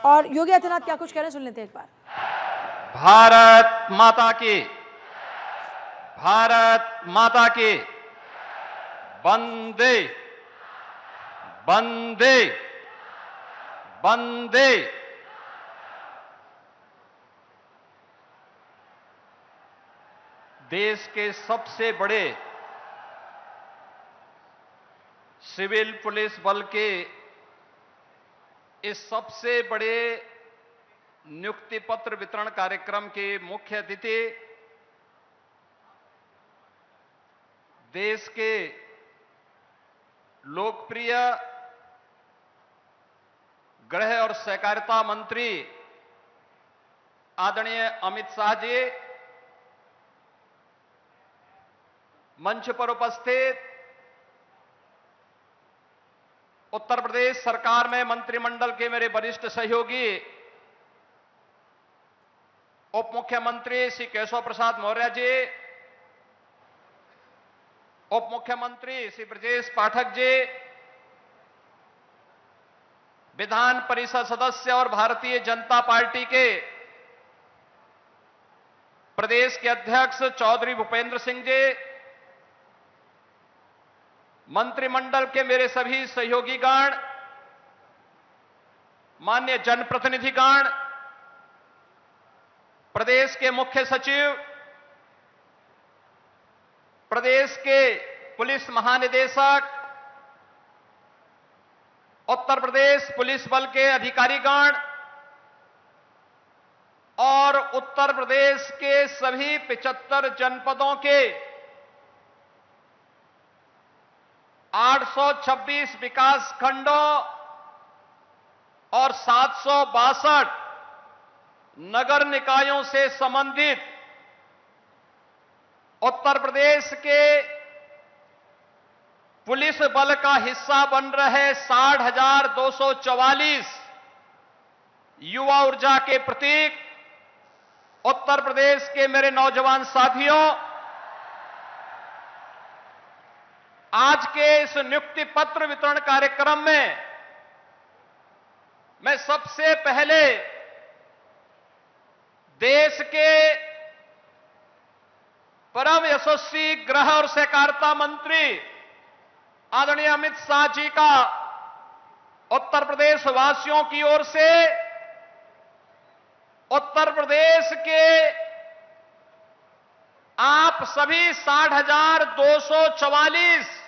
और योगी आदित्यनाथ क्या कुछ कह रहे हैं सुन लेते हैं एक बार। भारत माता की, भारत माता की, वंदे वंदे वंदे। देश के सबसे बड़े सिविल पुलिस बल के इस सबसे बड़े नियुक्ति पत्र वितरण कार्यक्रम के मुख्य अतिथि देश के लोकप्रिय गृह और सहकारिता मंत्री आदरणीय अमित शाह जी, मंच पर उपस्थित उत्तर प्रदेश सरकार में मंत्रिमंडल के मेरे वरिष्ठ सहयोगी उप मुख्यमंत्री श्री केशव प्रसाद मौर्य जी, उप मुख्यमंत्री श्री ब्रजेश पाठक जी, विधान परिषद सदस्य और भारतीय जनता पार्टी के प्रदेश के अध्यक्ष चौधरी भूपेंद्र सिंह जी, मंत्रिमंडल के मेरे सभी सहयोगीगण, माननीय जनप्रतिनिधिगण, प्रदेश के मुख्य सचिव, प्रदेश के पुलिस महानिदेशक, उत्तर प्रदेश पुलिस बल के अधिकारीगण और उत्तर प्रदेश के सभी 75 जनपदों के 826 विकास खंडों और 762 नगर निकायों से संबंधित उत्तर प्रदेश के पुलिस बल का हिस्सा बन रहे 60,244 युवा ऊर्जा के प्रतीक उत्तर प्रदेश के मेरे नौजवान साथियों, आज के इस नियुक्ति पत्र वितरण कार्यक्रम में मैं सबसे पहले देश के परम यशस्वी गृह और सहकारिता मंत्री आदरणीय अमित शाह जी का उत्तर प्रदेश वासियों की ओर से उत्तर प्रदेश के आप सभी 60,244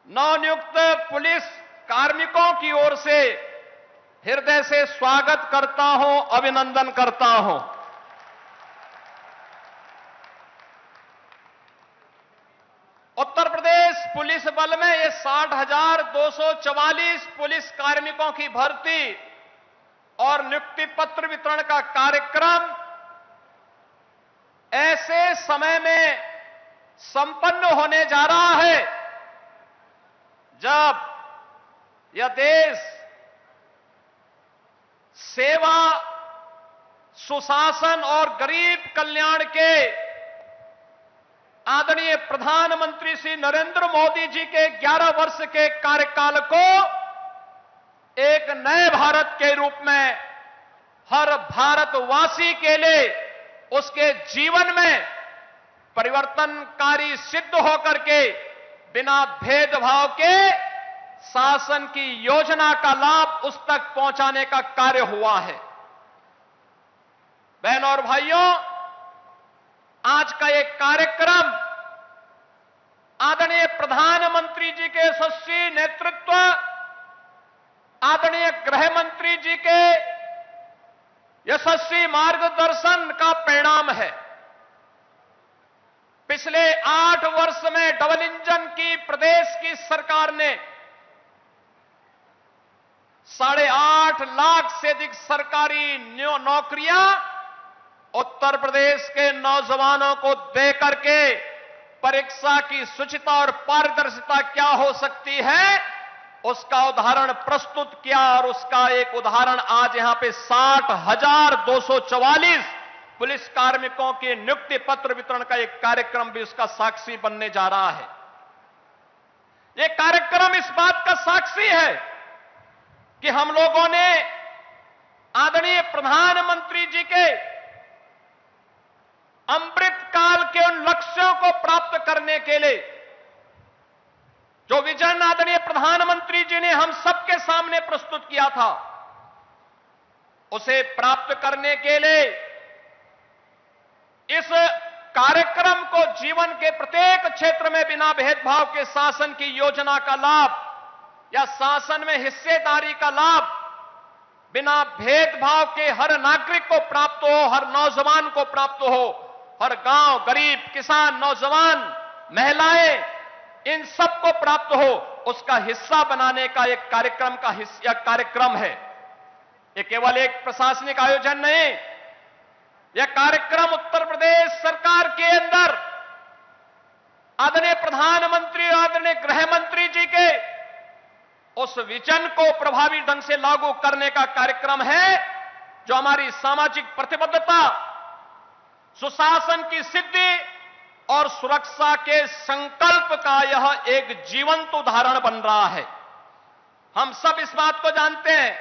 नवनियुक्त पुलिस कार्मिकों की ओर से हृदय से स्वागत करता हूं, अभिनंदन करता हूं। उत्तर प्रदेश पुलिस बल में ये 60,244 पुलिस कार्मिकों की भर्ती और नियुक्ति पत्र वितरण का कार्यक्रम ऐसे समय में संपन्न होने जा रहा है जब यह देश सेवा, सुशासन और गरीब कल्याण के आदरणीय प्रधानमंत्री श्री नरेंद्र मोदी जी के 11 वर्ष के कार्यकाल को एक नए भारत के रूप में हर भारतवासी के लिए उसके जीवन में परिवर्तनकारी सिद्ध होकर के बिना भेदभाव के शासन की योजना का लाभ उस तक पहुंचाने का कार्य हुआ है। बहनों और भाइयों, आज का एक कार्यक्रम आदरणीय प्रधानमंत्री जी के यशस्वी नेतृत्व, आदरणीय गृह मंत्री जी के यशस्वी मार्गदर्शन का परिणाम है। पिछले 8 वर्ष में डबल इंजन की प्रदेश की सरकार ने 8.5 लाख से अधिक सरकारी नौकरियां उत्तर प्रदेश के नौजवानों को देकर के परीक्षा की शुचिता और पारदर्शिता क्या हो सकती है उसका उदाहरण प्रस्तुत किया। और उसका एक उदाहरण आज यहां पे 60,244 पुलिस कार्मिकों के नियुक्ति पत्र वितरण का एक कार्यक्रम भी उसका साक्षी बनने जा रहा है। यह कार्यक्रम इस बात का साक्षी है कि हम लोगों ने आदरणीय प्रधानमंत्री जी के अमृत काल के उन लक्ष्यों को प्राप्त करने के लिए जो विजन आदरणीय प्रधानमंत्री जी ने हम सबके सामने प्रस्तुत किया था, उसे प्राप्त करने के लिए इस कार्यक्रम को जीवन के प्रत्येक क्षेत्र में बिना भेदभाव के शासन की योजना का लाभ या शासन में हिस्सेदारी का लाभ बिना भेदभाव के हर नागरिक को प्राप्त हो, हर नौजवान को प्राप्त हो, हर गांव, गरीब, किसान, नौजवान, महिलाएं, इन सबको प्राप्त हो, उसका हिस्सा बनाने का एक कार्यक्रम है। यह केवल एक प्रशासनिक आयोजन नहीं, यह कार्यक्रम उत्तर प्रदेश सरकार के अंदर आदरणीय प्रधानमंत्री और आदरणीय गृह मंत्री जी के उस विजन को प्रभावी ढंग से लागू करने का कार्यक्रम है, जो हमारी सामाजिक प्रतिबद्धता, सुशासन की सिद्धि और सुरक्षा के संकल्प का यह एक जीवंत उदाहरण बन रहा है। हम सब इस बात को जानते हैं,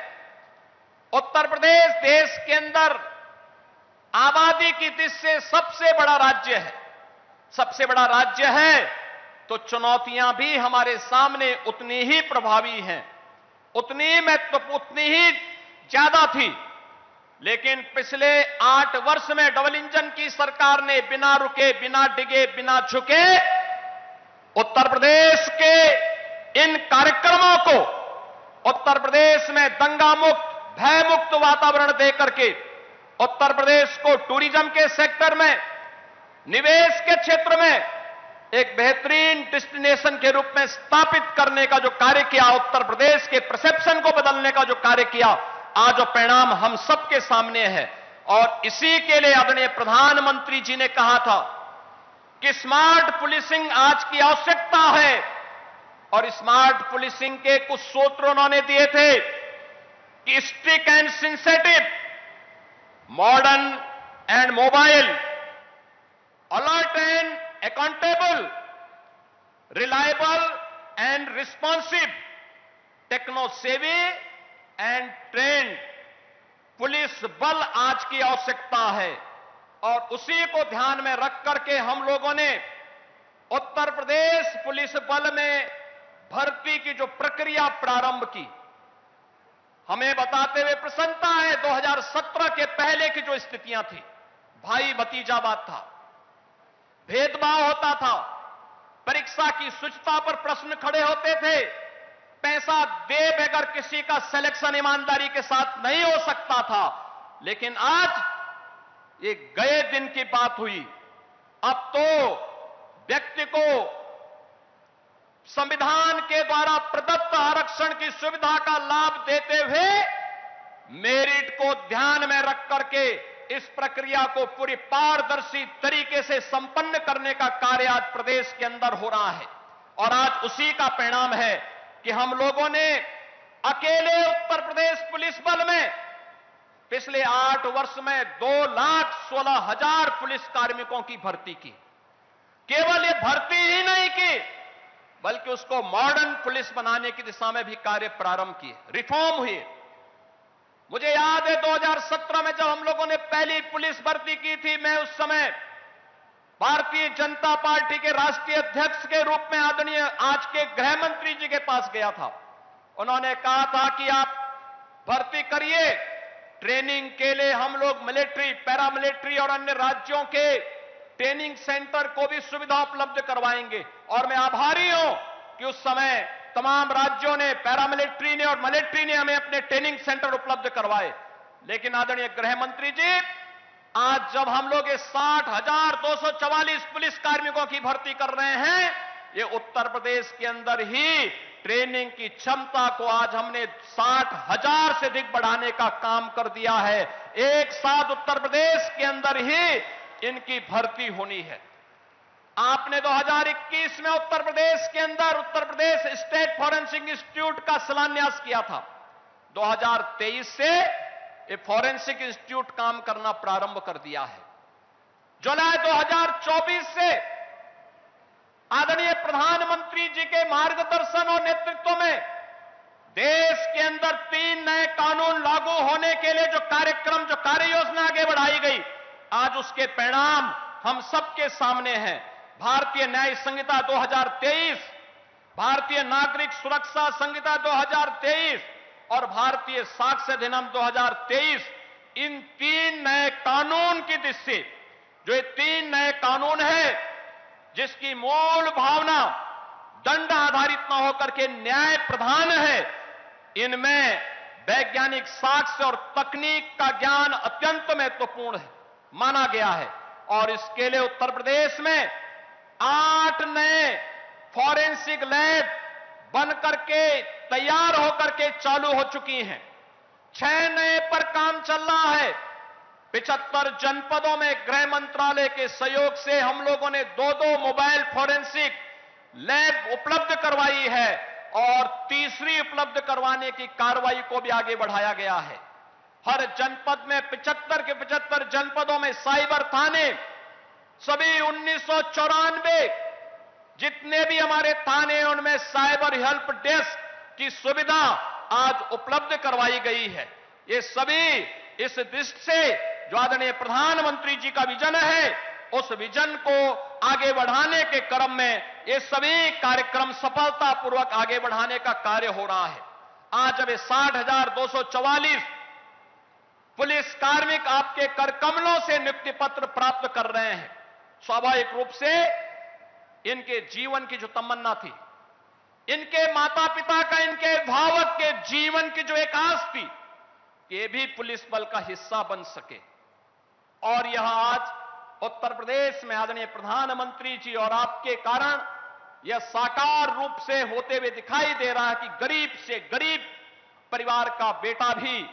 उत्तर प्रदेश देश के अंदर आबादी की दृष्टि से सबसे बड़ा राज्य है। सबसे बड़ा राज्य है तो चुनौतियां भी हमारे सामने उतनी ही प्रभावी हैं, उतनी ही ज्यादा थी। लेकिन पिछले 8 वर्ष में डबल इंजन की सरकार ने बिना रुके, बिना डिगे, बिना झुके उत्तर प्रदेश के इन कार्यक्रमों को उत्तर प्रदेश में दंगा मुक्त, भय मुक्त वातावरण देकर के उत्तर प्रदेश को टूरिज्म के सेक्टर में, निवेश के क्षेत्र में एक बेहतरीन डेस्टिनेशन के रूप में स्थापित करने का जो कार्य किया, उत्तर प्रदेश के परसेप्शन को बदलने का जो कार्य किया, आज परिणाम हम सबके सामने है। और इसी के लिए आदरणीय प्रधानमंत्री जी ने कहा था कि स्मार्ट पुलिसिंग आज की आवश्यकता है। और स्मार्ट पुलिसिंग के कुछ सूत्र उन्होंने दिए थे कि strict and sensitive, modern and mobile, alert and accountable, reliable and responsive, techno savvy and trained police बल आज की आवश्यकता है। और उसी को ध्यान में रख करके हम लोगों ने उत्तर प्रदेश पुलिस बल में भर्ती की जो प्रक्रिया प्रारंभ की, हमें बताते हुए प्रसन्नता है 2017 के पहले की जो स्थितियां थी, भाई भतीजावाद था, भेदभाव होता था, परीक्षा की शुचिता पर प्रश्न खड़े होते थे, पैसा दे बगैर किसी का सिलेक्शन ईमानदारी के साथ नहीं हो सकता था। लेकिन आज ये गए दिन की बात हुई, अब तो व्यक्ति को संविधान के द्वारा प्रदत्त आरक्षण की सुविधा का लाभ देते हुए मेरिट को ध्यान में रख करके इस प्रक्रिया को पूरी पारदर्शी तरीके से संपन्न करने का कार्य आज प्रदेश के अंदर हो रहा है। और आज उसी का परिणाम है कि हम लोगों ने अकेले उत्तर प्रदेश पुलिस बल में पिछले 8 वर्ष में 2,16,000 पुलिस कार्मिकों की भर्ती की। केवल ये भर्ती ही नहीं की, बल्कि उसको मॉडर्न पुलिस बनाने की दिशा में भी कार्य प्रारंभ किए, रिफॉर्म हुए। मुझे याद है 2017 में जब हम लोगों ने पहली पुलिस भर्ती की थी, मैं उस समय भारतीय जनता पार्टी के राष्ट्रीय अध्यक्ष के रूप में आदरणीय आज के गृह मंत्री जी के पास गया था। उन्होंने कहा था कि आप भर्ती करिए, ट्रेनिंग के लिए हम लोग मिलिट्री, पैरामिलिट्री और अन्य राज्यों के ट्रेनिंग सेंटर को भी सुविधा उपलब्ध करवाएंगे। और मैं आभारी हूं कि उस समय तमाम राज्यों ने, पैरामिलिट्री ने और मिलिट्री ने हमें अपने ट्रेनिंग सेंटर उपलब्ध करवाए। लेकिन आदरणीय गृह मंत्री जी, आज जब हम लोग ये 60,244 पुलिस कार्मिकों की भर्ती कर रहे हैं, ये उत्तर प्रदेश के अंदर ही ट्रेनिंग की क्षमता को आज हमने 60,000 से अधिक बढ़ाने का काम कर दिया है। एक साथ उत्तर प्रदेश के अंदर ही इनकी भर्ती होनी है। आपने 2021 में उत्तर प्रदेश के अंदर Uttar Pradesh state forensic institute का शिलान्यास किया था। 2023 से ये फॉरेंसिक इंस्टीट्यूट काम करना प्रारंभ कर दिया है। जुलाई 2024 से आदरणीय प्रधानमंत्री जी के मार्गदर्शन और नेतृत्व में देश के अंदर 3 नए कानून लागू होने के के लिए जो कार्यक्रम, जो कार्य योजना आगे बढ़ाई गई, आज उसके परिणाम हम सबके सामने हैं। भारतीय न्याय संहिता 2023, भारतीय नागरिक सुरक्षा संहिता 2023 और भारतीय साक्ष्य अधिनियम 2023, इन 3 नए कानून की दृष्टि से, जो ये 3 नए कानून है जिसकी मूल भावना दंड आधारित न होकर के न्याय प्रधान है, इनमें वैज्ञानिक साक्ष्य और तकनीक का ज्ञान अत्यंत महत्वपूर्ण है माना गया है। और इसके लिए उत्तर प्रदेश में 8 नए फॉरेंसिक लैब बनकर के तैयार होकर के चालू हो चुकी हैं। 6 नए पर काम चल रहा है। 75 जनपदों में गृह मंत्रालय के सहयोग से हम लोगों ने 2-2 मोबाइल फॉरेंसिक लैब उपलब्ध करवाई है और तीसरी उपलब्ध करवाने की कार्रवाई को भी आगे बढ़ाया गया है। हर जनपद में 75 के 75 जनपदों में साइबर थाने, सभी 1994 जितने भी हमारे थाने हैं उनमें साइबर हेल्प डेस्क की सुविधा आज उपलब्ध करवाई गई है। ये सभी इस दृष्टि से जो आदरणीय प्रधानमंत्री जी का विजन है, उस विजन को आगे बढ़ाने के क्रम में ये सभी कार्यक्रम सफलतापूर्वक आगे बढ़ाने का कार्य हो रहा है। आज अब 60,244 पुलिस कार्मिक आपके कर कमलों से नियुक्ति पत्र प्राप्त कर रहे हैं। स्वाभाविक रूप से इनके जीवन की जो तमन्ना थी, इनके माता पिता का, इनके भावक के जीवन की जो एक आस थी, ये भी पुलिस बल का हिस्सा बन सके। और यह आज उत्तर प्रदेश में आदरणीय प्रधानमंत्री जी और आपके कारण यह साकार रूप से होते हुए दिखाई दे रहा है कि गरीब से गरीब परिवार का बेटा भी,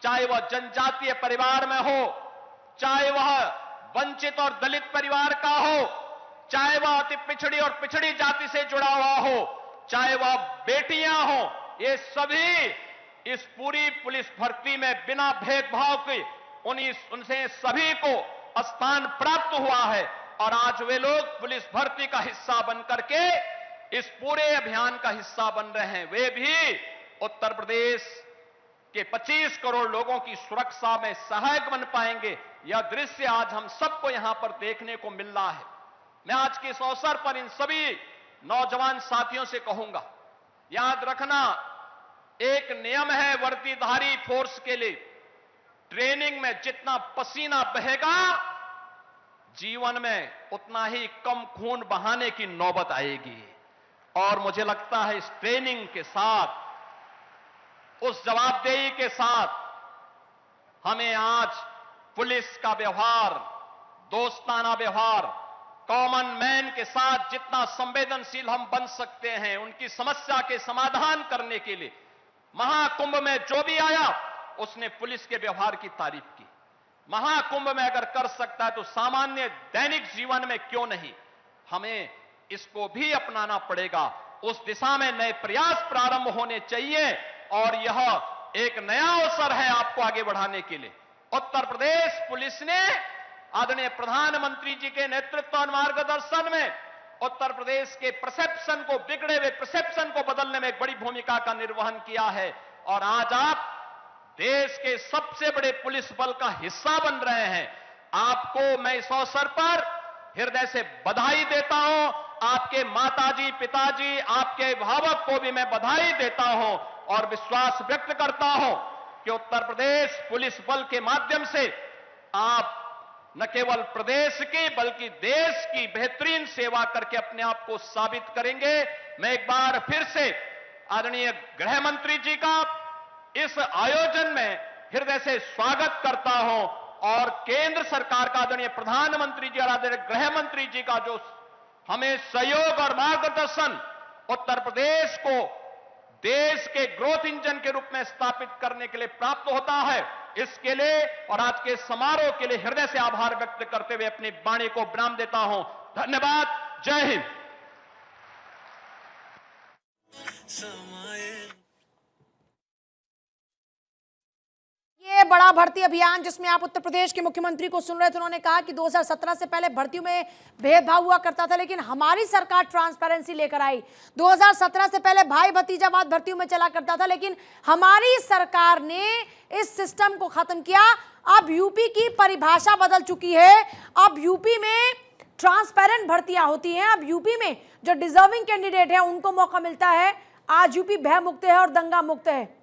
चाहे वह जनजातीय परिवार में हो, चाहे वह वंचित और दलित परिवार का हो, चाहे वह अति पिछड़ी और पिछड़ी जाति से जुड़ा हुआ हो, चाहे वह बेटियां हो, ये सभी इस पूरी पुलिस भर्ती में बिना भेदभाव के उनसे सभी को स्थान प्राप्त हुआ है। और आज वे लोग पुलिस भर्ती का हिस्सा बनकर के इस पूरे अभियान का हिस्सा बन रहे हैं। वे भी उत्तर प्रदेश के 25 करोड़ लोगों की सुरक्षा में सहायक बन पाएंगे। यह दृश्य आज हम सबको यहां पर देखने को मिल रहा है। मैं आज के इस अवसर पर इन सभी नौजवान साथियों से कहूंगा, याद रखना, एक नियम है वर्दीधारी फोर्स के लिए, ट्रेनिंग में जितना पसीना बहेगा जीवन में उतना ही कम खून बहाने की नौबत आएगी। और मुझे लगता है इस ट्रेनिंग के साथ, उस जवाबदेही के साथ हमें आज पुलिस का व्यवहार, दोस्ताना व्यवहार, कॉमन मैन के साथ जितना संवेदनशील हम बन सकते हैं, उनकी समस्या के समाधान करने के लिए महाकुंभ में जो भी आया उसने पुलिस के व्यवहार की तारीफ की। महाकुंभ में अगर कर सकता है तो सामान्य दैनिक जीवन में क्यों नहीं, हमें इसको भी अपनाना पड़ेगा। उस दिशा में नए प्रयास प्रारंभ होने चाहिए और यह एक नया अवसर है आपको आगे बढ़ाने के लिए। उत्तर प्रदेश पुलिस ने आदरणीय प्रधानमंत्री जी के नेतृत्व और मार्गदर्शन में उत्तर प्रदेश के परसेप्शन को, बिगड़े हुए परसेप्शन को बदलने में एक बड़ी भूमिका का निर्वहन किया है। और आज आप देश के सबसे बड़े पुलिस बल का हिस्सा बन रहे हैं। आपको मैं इस अवसर पर हृदय से बधाई देता हूं। आपके माताजी, पिताजी, आपके अभिभावक को भी मैं बधाई देता हूं और विश्वास व्यक्त करता हूं कि उत्तर प्रदेश पुलिस बल के माध्यम से आप न केवल प्रदेश की बल्कि देश की बेहतरीन सेवा करके अपने आप को साबित करेंगे। मैं एक बार फिर से आदरणीय गृह मंत्री जी का इस आयोजन में हृदय से स्वागत करता हूं और केंद्र सरकार का आदरणीय प्रधानमंत्री जी और आदरणीय गृह मंत्री जी का जो हमें सहयोग और मार्गदर्शन उत्तर प्रदेश को देश के ग्रोथ इंजन के रूप में स्थापित करने के लिए प्राप्त होता है, इसके लिए और आज के समारोह के लिए हृदय से आभार व्यक्त करते हुए अपनी वाणी को विराम देता हूं। धन्यवाद। जय हिंद। ये बड़ा भर्ती अभियान जिसमें आप उत्तर प्रदेश के मुख्यमंत्री को सुन रहे थे, उन्होंने कहा कि 2017 से पहले भर्तियों में भेदभाव हुआ करता था, लेकिन हमारी सरकार ट्रांसपेरेंसी लेकर आई। 2017 से पहले भाई भतीजावाद भर्तियों में चला करता था, लेकिन हमारी सरकार ने इस सिस्टम को खत्म किया। अब यूपी की परिभाषा बदल चुकी है। अब यूपी में ट्रांसपेरेंट भर्तियां होती हैं। अब यूपी में जो डिजर्विंग कैंडिडेट है उनको मौका मिलता है। आज यूपी भय मुक्त है और दंगा मुक्त है।